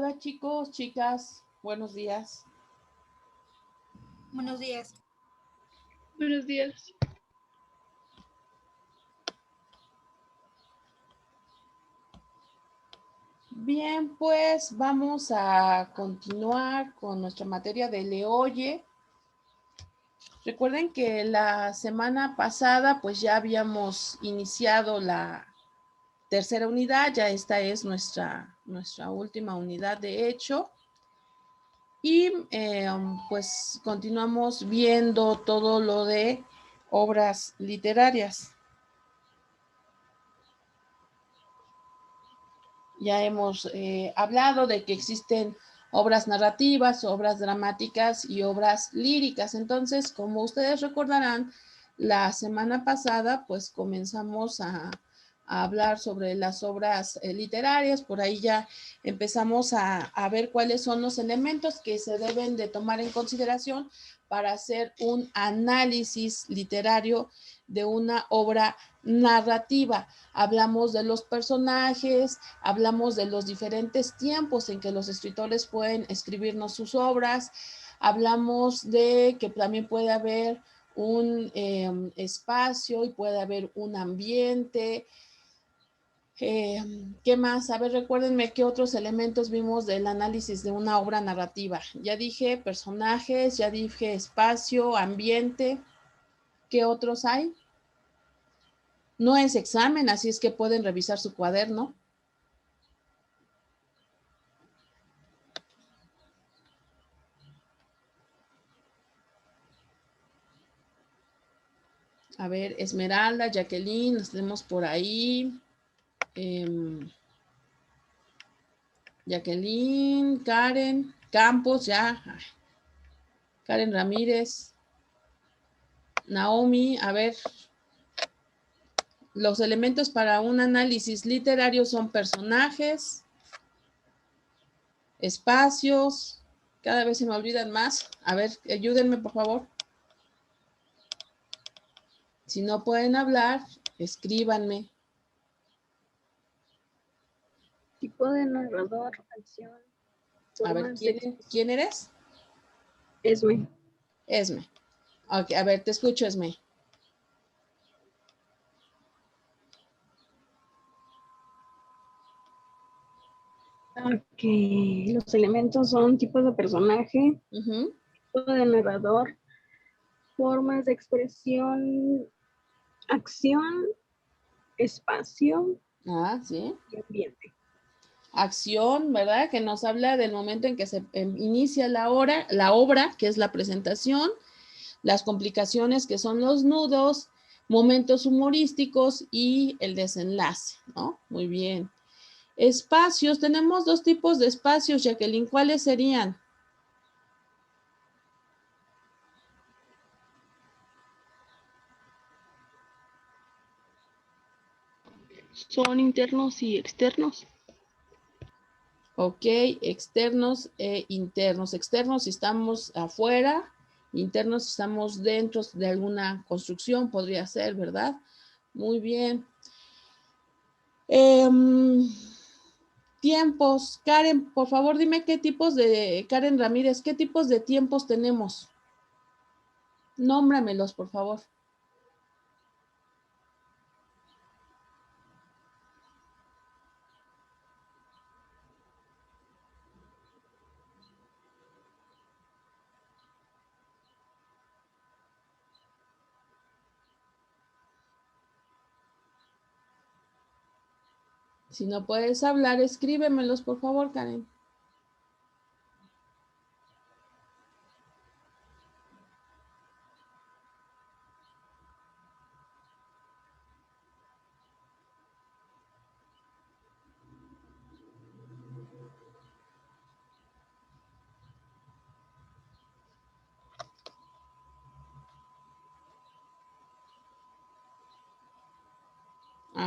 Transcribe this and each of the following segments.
Hola chicos, chicas, buenos días. Buenos días. Buenos días. Bien, pues vamos a continuar con nuestra materia de Leoye. Recuerden que la semana pasada pues ya habíamos iniciado la tercera unidad, ya esta es nuestra última unidad de hecho. Y pues continuamos viendo todo lo de obras literarias. Ya hemos hablado de que existen obras narrativas, obras dramáticas y obras líricas. Entonces, como ustedes recordarán, la semana pasada pues comenzamos a hablar sobre las obras literarias. Por ahí ya empezamos a ver cuáles son los elementos que se deben de tomar en consideración para hacer un análisis literario de una obra narrativa. Hablamos de los personajes, hablamos de los diferentes tiempos en que los escritores pueden escribirnos sus obras, hablamos de que también puede haber un espacio y puede haber un ambiente. ¿Qué más? A ver, recuérdenme qué otros elementos vimos del análisis de una obra narrativa. Ya dije personajes, ya dije espacio, ambiente. ¿Qué otros hay? No es examen, así es que pueden revisar su cuaderno. A ver, Esmeralda, Jacqueline, nos tenemos por ahí. Jacqueline, Karen, Campos, ya. Karen Ramírez, Naomi, a ver. Los elementos para un análisis literario son personajes, espacios, cada vez se me olvidan más. A ver, ayúdenme por favor. Si no pueden hablar, escríbanme. Tipo de narrador, acción. A ver, ¿quién eres? Esme. Esme. Ok, a ver, te escucho, Esme. Ok, los elementos son tipos de personaje, tipo de narrador, formas de expresión, acción, espacio Sí. y ambiente. Acción, ¿verdad? Que nos habla del momento en que se inicia la obra, que es la presentación, las complicaciones que son los nudos, momentos humorísticos y el desenlace, ¿no? Muy bien. Espacios, tenemos dos tipos de espacios, Jacqueline, ¿cuáles serían? Son internos y externos. Ok, externos e internos. Externos si estamos afuera, internos si estamos dentro de alguna construcción, podría ser, ¿verdad? Muy bien. Tiempos. Karen, por favor, dime qué tipos de, Karen Ramírez, qué tipos de tiempos tenemos. Nómbramelos, por favor. Si no puedes hablar, escríbemelos, por favor, Karen.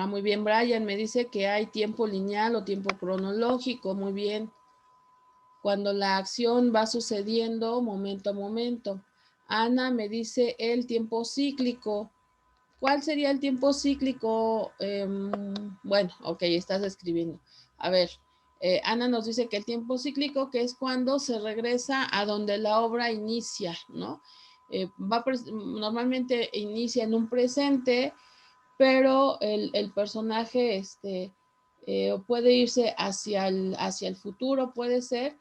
Muy bien, Brian, me dice que hay tiempo lineal o tiempo cronológico, muy bien. Cuando la acción va sucediendo momento a momento. Ana me dice el tiempo cíclico. ¿Cuál sería el tiempo cíclico? Bueno, ok, estás escribiendo. A ver, Ana nos dice que el tiempo cíclico, que es cuando se regresa a donde la obra inicia, ¿no? Normalmente inicia en un presente, pero el personaje puede irse hacia el futuro, puede ser,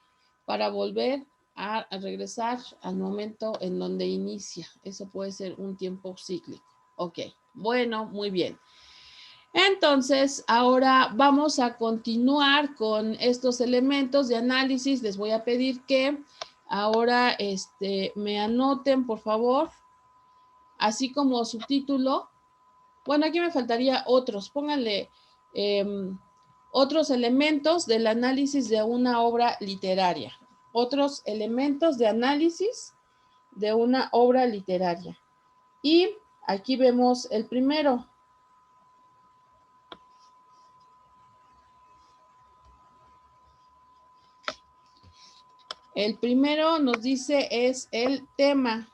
para volver a regresar al momento en donde inicia. Eso puede ser un tiempo cíclico. Ok, bueno, muy bien. Entonces, ahora vamos a continuar con estos elementos de análisis. Les voy a pedir que ahora me anoten, por favor, así como subtítulo. Bueno, aquí me faltaría otros. Pónganle otros elementos del análisis de una obra literaria. Otros elementos de análisis de una obra literaria. Y aquí vemos el primero. El primero nos dice es el tema.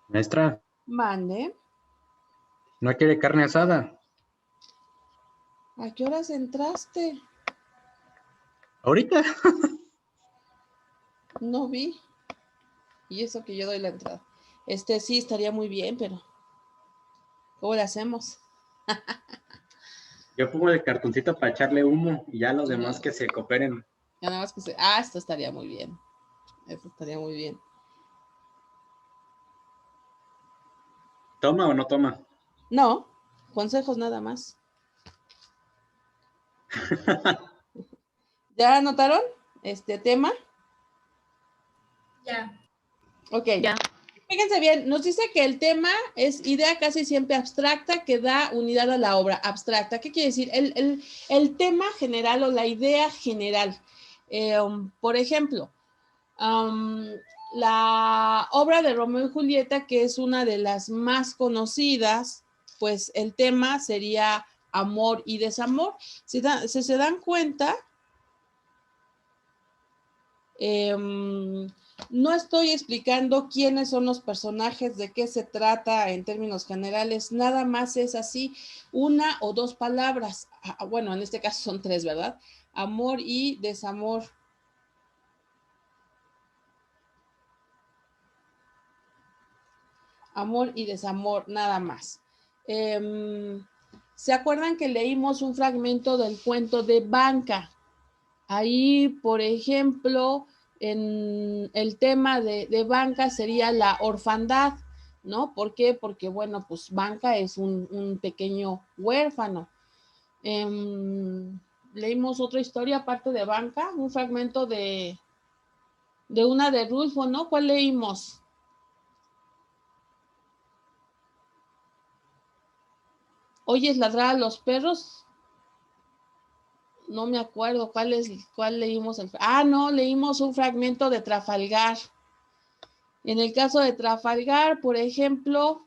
Maestra, Mande. ¿no quiere carne asada? ¿A qué horas entraste? ¿Ahorita? No vi. Y eso que yo doy la entrada. Sí estaría muy bien, pero ¿cómo le hacemos? Yo pongo el cartoncito para echarle humo y ya los demás que se cooperen. Ya nada más que esto estaría muy bien. Eso estaría muy bien. ¿Toma o no toma? No, consejos nada más. ¿Ya anotaron este tema? Ya. Ok. Ya. Fíjense bien, nos dice que el tema es idea casi siempre abstracta que da unidad a la obra abstracta. ¿Qué quiere decir? El tema general o la idea general. Por ejemplo, la obra de Romeo y Julieta, que es una de las más conocidas, pues el tema sería amor y desamor. Si se dan cuenta, no estoy explicando quiénes son los personajes, de qué se trata en términos generales, nada más es así, una o dos palabras. Bueno, en este caso son tres, ¿verdad? Amor y desamor. Amor y desamor, nada más. ¿Se acuerdan que leímos un fragmento del cuento de Banca? Ahí, por ejemplo, en el tema de Banca sería la orfandad, ¿no? ¿Por qué? Porque, bueno, pues Banca es un pequeño huérfano. Leímos otra historia aparte de Banca, un fragmento de una de Rulfo, ¿no? ¿Cuál leímos? ¿Oyes ladrar a los perros? No me acuerdo cuál leímos. No, leímos un fragmento de Trafalgar. En el caso de Trafalgar, por ejemplo,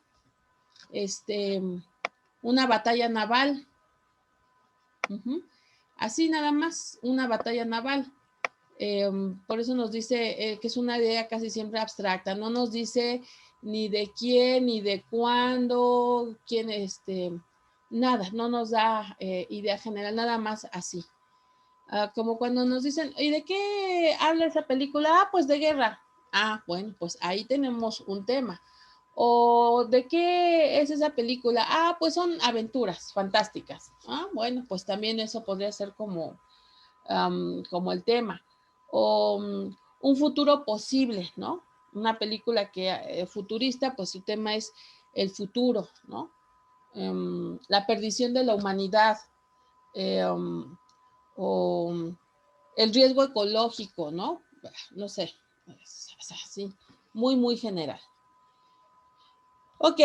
una batalla naval. Así nada más, una batalla naval. Por eso nos dice que es una idea casi siempre abstracta. No nos dice ni de quién, ni de cuándo, quién, nada, no nos da idea general, nada más así. Como cuando nos dicen, ¿y de qué habla esa película? Pues de guerra. Bueno, pues ahí tenemos un tema. ¿O de qué es esa película? Pues son aventuras fantásticas. Bueno, pues también eso podría ser como el tema. O un futuro posible, ¿no? Una película que futurista, pues su tema es el futuro, ¿no? La perdición de la humanidad. O el riesgo ecológico, ¿no? No sé, así, muy, muy general. Ok,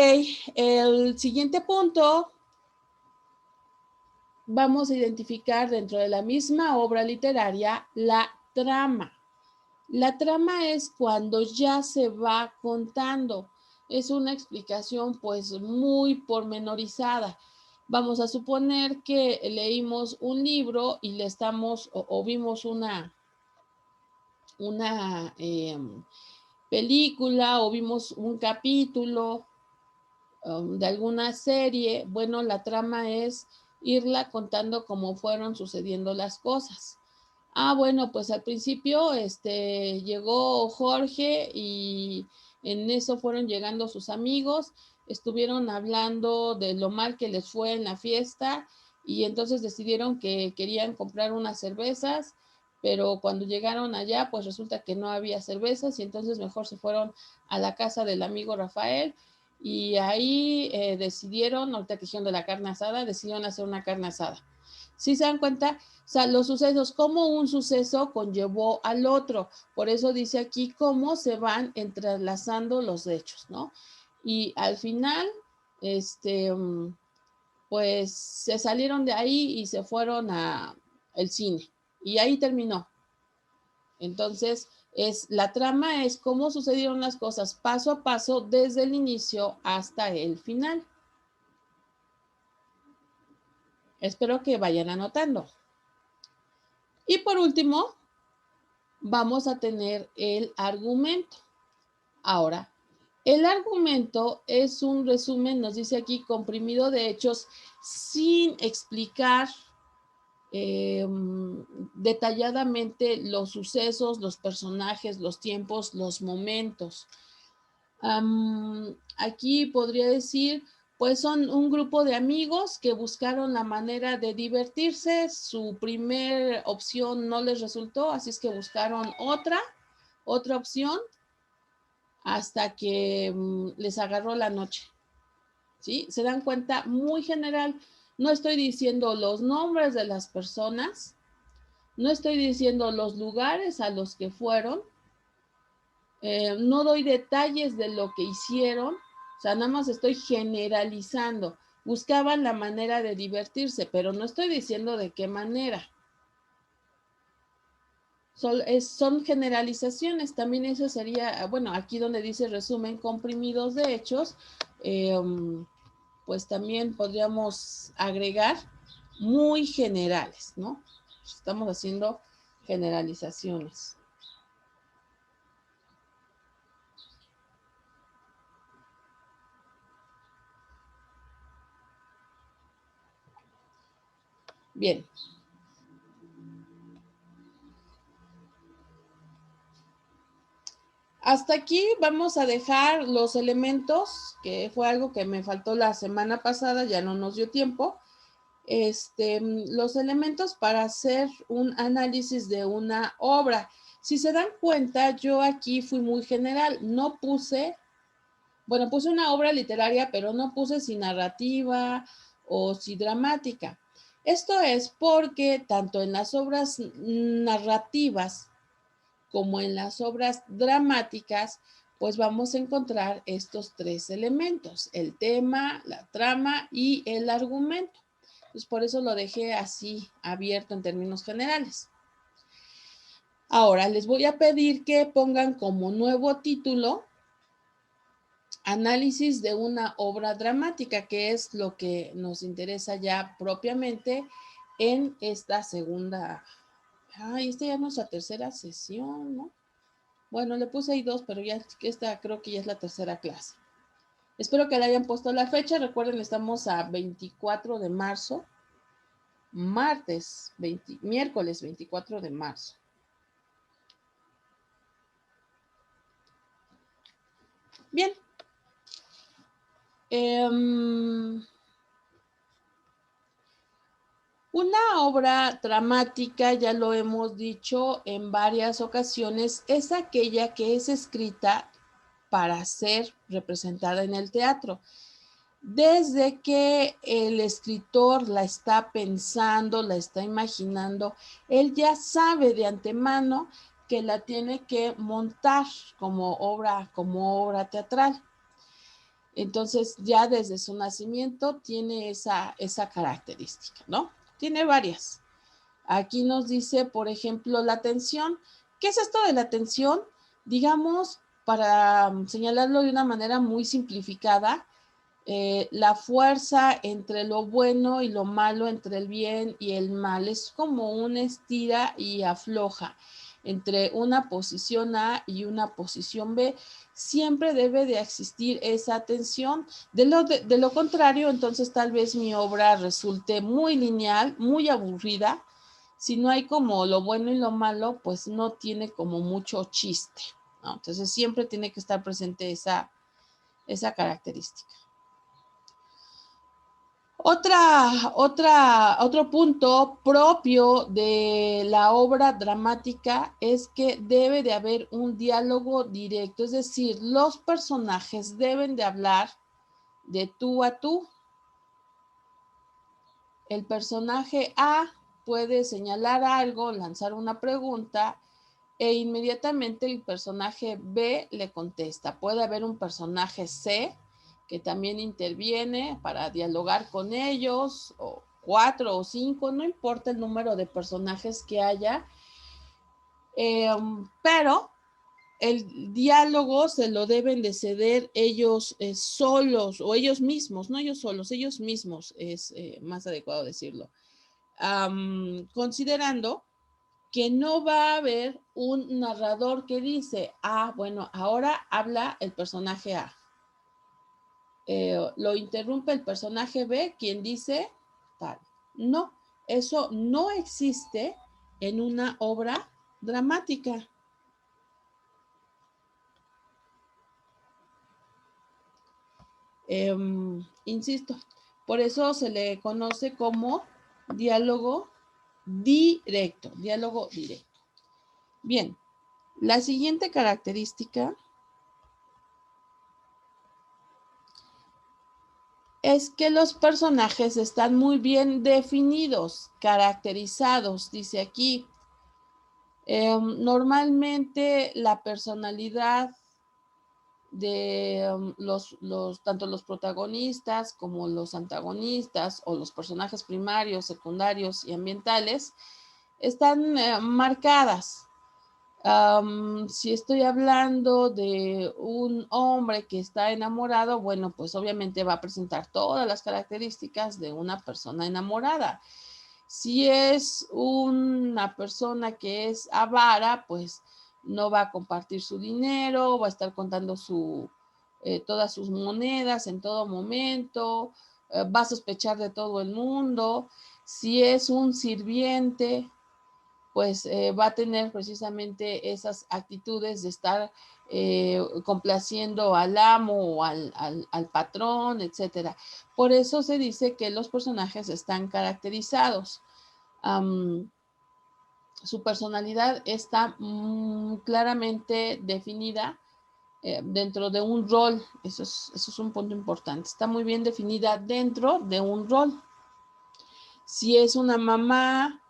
el siguiente punto, vamos a identificar dentro de la misma obra literaria la trama. La trama es cuando ya se va contando. Es una explicación pues muy pormenorizada. Vamos a suponer que leímos un libro y le estamos o vimos una película o vimos un capítulo de alguna serie. Bueno, la trama es irla contando cómo fueron sucediendo las cosas. Ah, bueno, pues al principio llegó Jorge y en eso fueron llegando sus amigos, estuvieron hablando de lo mal que les fue en la fiesta y entonces decidieron que querían comprar unas cervezas, pero cuando llegaron allá, pues resulta que no había cervezas y entonces mejor se fueron a la casa del amigo Rafael y ahí decidieron, ahorita que hicieron de la carne asada, decidieron hacer una carne asada. ¿Sí se dan cuenta? O sea, los sucesos, cómo un suceso conllevó al otro. Por eso dice aquí cómo se van entrelazando los hechos, ¿no? Y al final, pues se salieron de ahí y se fueron a el cine. Y ahí terminó. Entonces, la trama es cómo sucedieron las cosas paso a paso desde el inicio hasta el final. Espero que vayan anotando. Y por último, vamos a tener el argumento. Ahora, el argumento es un resumen, nos dice aquí, comprimido de hechos sin explicar detalladamente los sucesos, los personajes, los tiempos, los momentos. Aquí podría decir, pues son un grupo de amigos que buscaron la manera de divertirse, su primer opción no les resultó, así es que buscaron otra opción hasta que les agarró la noche. ¿Sí? Se dan cuenta, muy general, no estoy diciendo los nombres de las personas, no estoy diciendo los lugares a los que fueron, no doy detalles de lo que hicieron, o sea, nada más estoy generalizando. Buscaban la manera de divertirse, pero no estoy diciendo de qué manera. Son generalizaciones, también eso sería, bueno, aquí donde dice resumen comprimidos de hechos, pues también podríamos agregar muy generales, ¿no? Estamos haciendo generalizaciones. Bien. Hasta aquí vamos a dejar los elementos, que fue algo que me faltó la semana pasada, ya no nos dio tiempo. Los elementos para hacer un análisis de una obra. Si se dan cuenta, yo aquí fui muy general, no puse, bueno, puse una obra literaria, pero no puse si narrativa o si dramática. Esto es porque tanto en las obras narrativas como en las obras dramáticas, pues vamos a encontrar estos tres elementos, el tema, la trama y el argumento. Pues por eso lo dejé así abierto en términos generales. Ahora les voy a pedir que pongan como nuevo título análisis de una obra dramática, que es lo que nos interesa ya propiamente en esta segunda. Esta ya es nuestra tercera sesión, ¿no? Bueno, le puse ahí 2, pero ya esta creo que ya es la tercera clase. Espero que le hayan puesto la fecha. Recuerden, estamos a 24 de marzo. Miércoles 24 de marzo. Bien. Una obra dramática, ya lo hemos dicho en varias ocasiones, es aquella que es escrita para ser representada en el teatro. Desde que el escritor la está pensando, la está imaginando, él ya sabe de antemano que la tiene que montar como obra teatral. Entonces, ya desde su nacimiento tiene esa característica, ¿no? Tiene varias. Aquí nos dice, por ejemplo, la tensión. ¿Qué es esto de la tensión? Digamos, para señalarlo de una manera muy simplificada, la fuerza entre lo bueno y lo malo, entre el bien y el mal, es como un estira y afloja entre una posición A y una posición B. Siempre debe de existir esa tensión. De lo contrario, entonces tal vez mi obra resulte muy lineal, muy aburrida. Si no hay como lo bueno y lo malo, pues no tiene como mucho chiste, ¿no? Entonces siempre tiene que estar presente esa característica. Otro punto propio de la obra dramática es que debe de haber un diálogo directo, es decir, los personajes deben de hablar de tú a tú. El personaje A puede señalar algo, lanzar una pregunta e inmediatamente el personaje B le contesta. Puede haber un personaje C que también interviene para dialogar con ellos, o 4 o 5, no importa el número de personajes que haya, pero el diálogo se lo deben de ceder ellos solos o ellos mismos, no ellos solos, ellos mismos es más adecuado decirlo, considerando que no va a haber un narrador que dice, bueno, ahora habla el personaje A. Lo interrumpe el personaje B, quien dice tal. No, eso no existe en una obra dramática. Insisto, por eso se le conoce como diálogo directo, diálogo directo. Bien, la siguiente característica es que los personajes están muy bien definidos, caracterizados, dice aquí. Normalmente la personalidad de tanto los protagonistas como los antagonistas o los personajes primarios, secundarios y ambientales están marcadas. Si estoy hablando de un hombre que está enamorado, bueno, pues obviamente va a presentar todas las características de una persona enamorada. Si es una persona que es avara, pues no va a compartir su dinero, va a estar contando todas sus monedas en todo momento, va a sospechar de todo el mundo. Si es un sirviente, pues va a tener precisamente esas actitudes de estar complaciendo al amo o al patrón, etcétera. Por eso se dice que los personajes están caracterizados. Su personalidad está claramente definida dentro de un rol. Eso es un punto importante. Está muy bien definida dentro de un rol. Si es una mamá,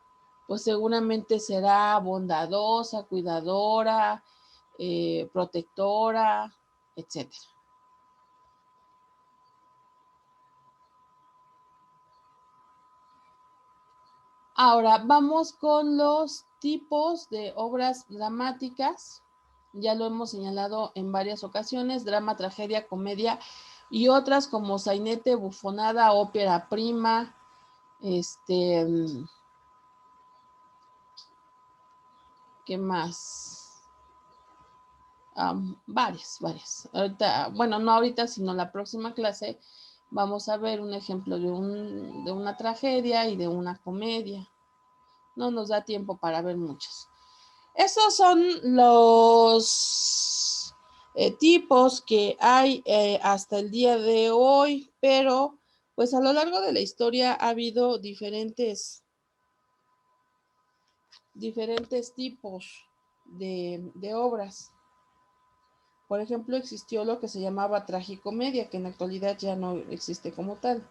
pues seguramente será bondadosa, cuidadora, protectora, etc. Ahora vamos con los tipos de obras dramáticas. Ya lo hemos señalado en varias ocasiones: drama, tragedia, comedia y otras como sainete, bufonada, ópera prima, ¿qué más? Varias. Ahorita, bueno, no ahorita, sino la próxima clase vamos a ver un ejemplo de una tragedia y de una comedia. No nos da tiempo para ver muchas. Esos son los tipos que hay hasta el día de hoy, pero pues a lo largo de la historia ha habido diferentes tipos de obras. Por ejemplo, existió lo que se llamaba tragicomedia, que en la actualidad ya no existe como tal.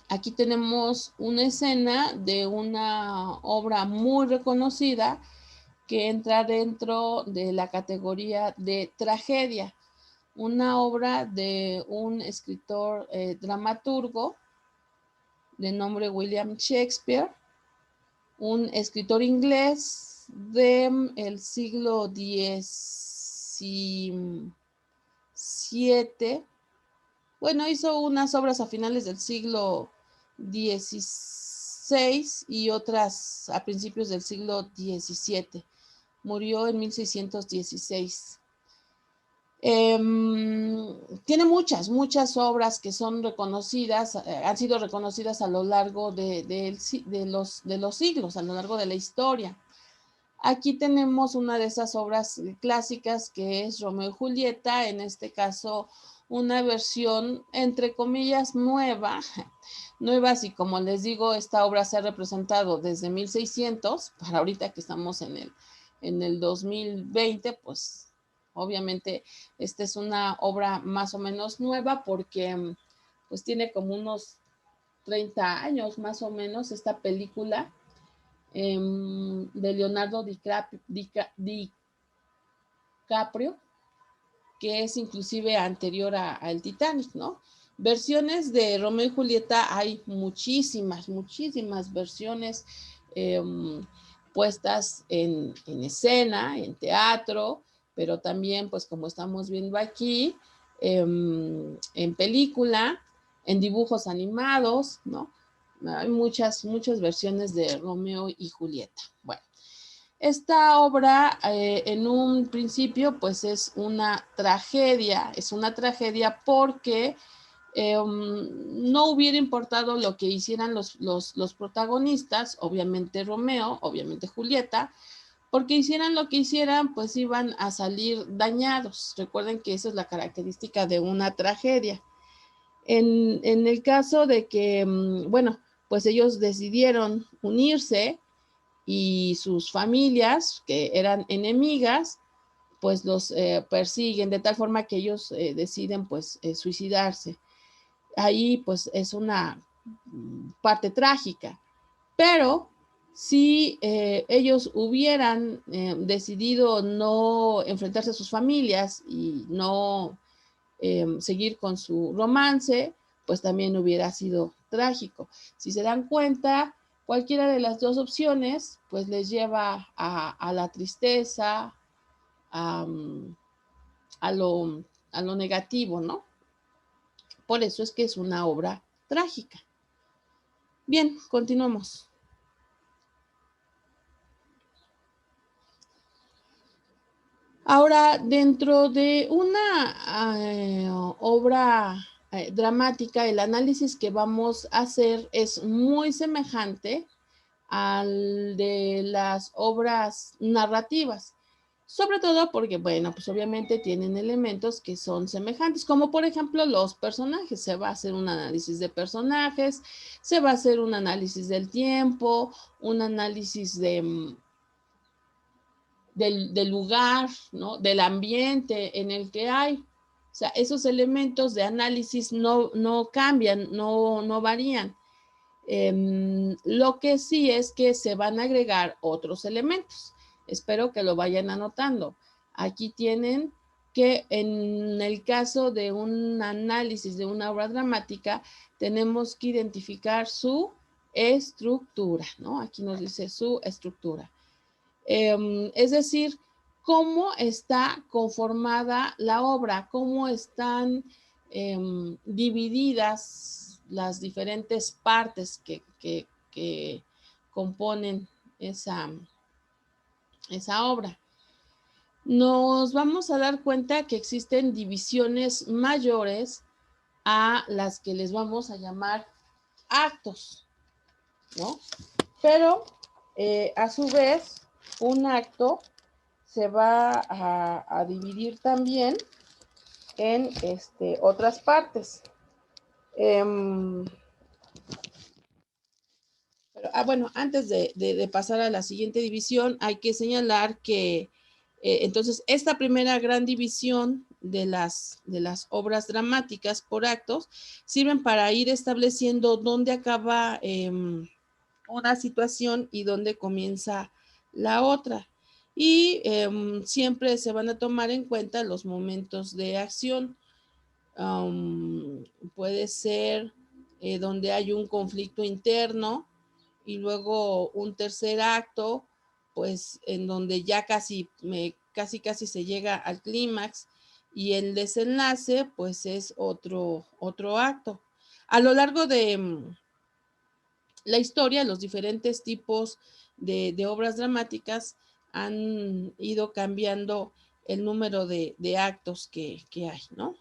Aquí tenemos una escena de una obra muy reconocida que entra dentro de la categoría de tragedia. Una obra de un escritor dramaturgo de nombre William Shakespeare, un escritor inglés del siglo XVII. Bueno, hizo unas obras a finales del siglo XVI y otras a principios del siglo XVII. Murió en 1616. Tiene muchas obras que son reconocidas, han sido reconocidas a lo largo de los siglos, a lo largo de la historia. Aquí tenemos una de esas obras clásicas que es Romeo y Julieta, en este caso una versión entre comillas nueva, así como les digo, esta obra se ha representado desde 1600, para ahorita que estamos en el 2020, pues obviamente esta es una obra más o menos nueva porque pues tiene como unos 30 años más o menos esta película de Leonardo DiCaprio, que es inclusive anterior a el Titanic, ¿no? Versiones de Romeo y Julieta hay muchísimas versiones puestas en escena, en teatro, pero también, pues como estamos viendo aquí, en película, en dibujos animados, ¿no? Hay muchas versiones de Romeo y Julieta. Bueno, esta obra en un principio pues es una tragedia porque no hubiera importado lo que hicieran los protagonistas, obviamente Romeo, obviamente Julieta, porque hicieran lo que hicieran, pues iban a salir dañados. Recuerden que esa es la característica de una tragedia. En el caso de que, bueno, pues ellos decidieron unirse y sus familias, que eran enemigas, pues los persiguen de tal forma que ellos deciden pues suicidarse. Ahí pues es una parte trágica, pero si ellos hubieran decidido no enfrentarse a sus familias y no seguir con su romance, pues también hubiera sido trágico. Si se dan cuenta, cualquiera de las dos opciones, pues les lleva a la tristeza, a, a, lo, a lo negativo, ¿no? Por eso es que es una obra trágica. Bien, continuamos. Ahora, dentro de una obra dramática, el análisis que vamos a hacer es muy semejante al de las obras narrativas, sobre todo porque, bueno, pues obviamente tienen elementos que son semejantes, como por ejemplo los personajes. Se va a hacer un análisis de personajes, se va a hacer un análisis del tiempo, un análisis del lugar, ¿no? Del ambiente en el que hay. O sea, esos elementos de análisis no cambian, no varían. Lo que sí es que se van a agregar otros elementos. Espero que lo vayan anotando. Aquí tienen que en el caso de un análisis de una obra dramática, tenemos que identificar su estructura, ¿no? Aquí nos dice su estructura. Es decir, cómo está conformada la obra, cómo están divididas las diferentes partes que componen esa obra. Nos vamos a dar cuenta que existen divisiones mayores a las que les vamos a llamar actos, ¿no? Pero a su vez, un acto se va a dividir también en otras partes. Bueno, antes de pasar a la siguiente división, hay que señalar que entonces esta primera gran división de las obras dramáticas por actos sirven para ir estableciendo dónde acaba una situación y dónde comienza la otra. Y siempre se van a tomar en cuenta los momentos de acción. Puede ser donde hay un conflicto interno y luego un tercer acto, pues en donde ya casi se llega al clímax, y el desenlace pues es otro acto. A lo largo de la historia, los diferentes tipos de obras dramáticas han ido cambiando el número de actos que hay, ¿no?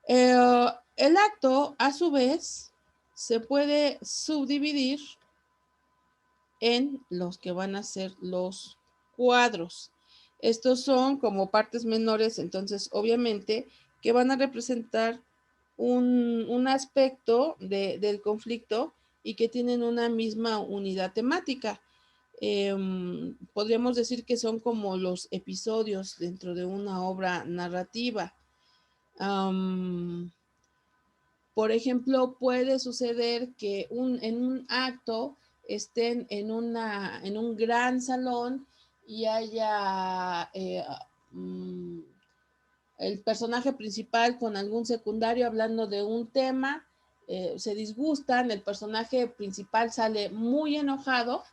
El acto, a su vez, se puede subdividir en los que van a ser los cuadros. Estos son como partes menores, entonces obviamente que van a representar un aspecto del conflicto y que tienen una misma unidad temática. Podríamos decir que son como los episodios dentro de una obra narrativa. Por ejemplo, puede suceder que en un acto estén en un gran salón y haya el personaje principal con algún secundario hablando de un tema, se disgustan, el personaje principal sale muy enojado.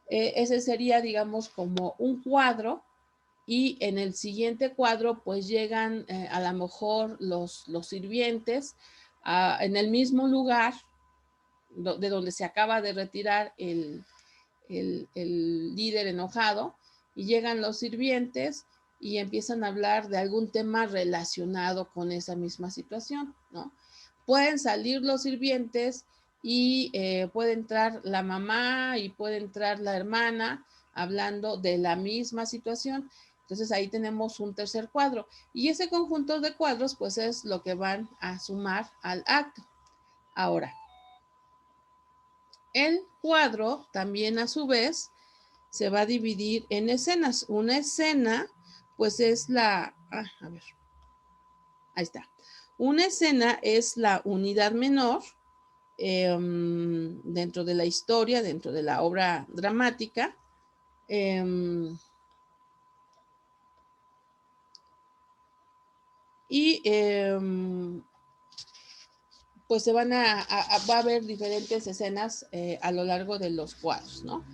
Ese sería, digamos, como un cuadro, y en el siguiente cuadro pues llegan a lo mejor los sirvientes en el mismo lugar de donde se acaba de retirar el líder enojado, y llegan los sirvientes y empiezan a hablar de algún tema relacionado con esa misma situación, ¿no? Pueden salir los sirvientes y puede entrar la mamá y puede entrar la hermana hablando de la misma situación. Entonces ahí tenemos un tercer cuadro, y ese conjunto de cuadros pues es lo que van a sumar al acto. Ahora, el cuadro también a su vez se va a dividir en escenas. Una escena pues es ahí está. Una escena es la unidad menor dentro de la historia, dentro de la obra dramática. Pues va a haber diferentes escenas a lo largo de los cuadros, ¿no?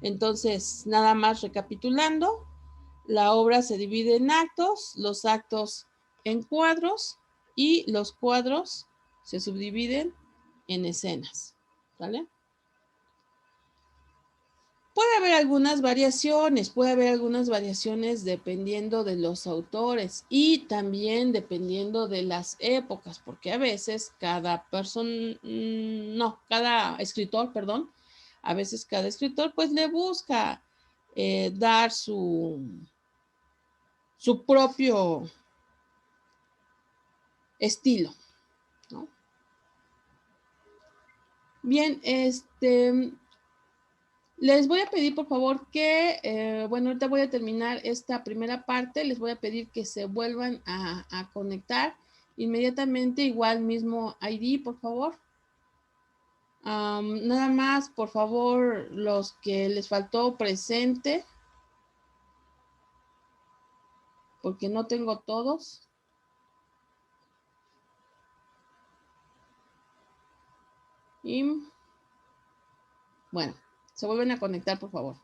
Entonces, nada más recapitulando, la obra se divide en actos, los actos en cuadros, y los cuadros se subdividen en escenas, ¿vale? Puede haber algunas variaciones dependiendo de los autores y también dependiendo de las épocas, porque a veces cada escritor, perdón, a veces cada escritor pues le busca dar su propio estilo, ¿no? Bien, les voy a pedir, por favor, que, bueno, ahorita voy a terminar esta primera parte. Les voy a pedir que se vuelvan a conectar inmediatamente, igual mismo ID, por favor. Nada más, por favor, los que les faltó presente, porque no tengo todos. Y, bueno, se vuelven a conectar, por favor.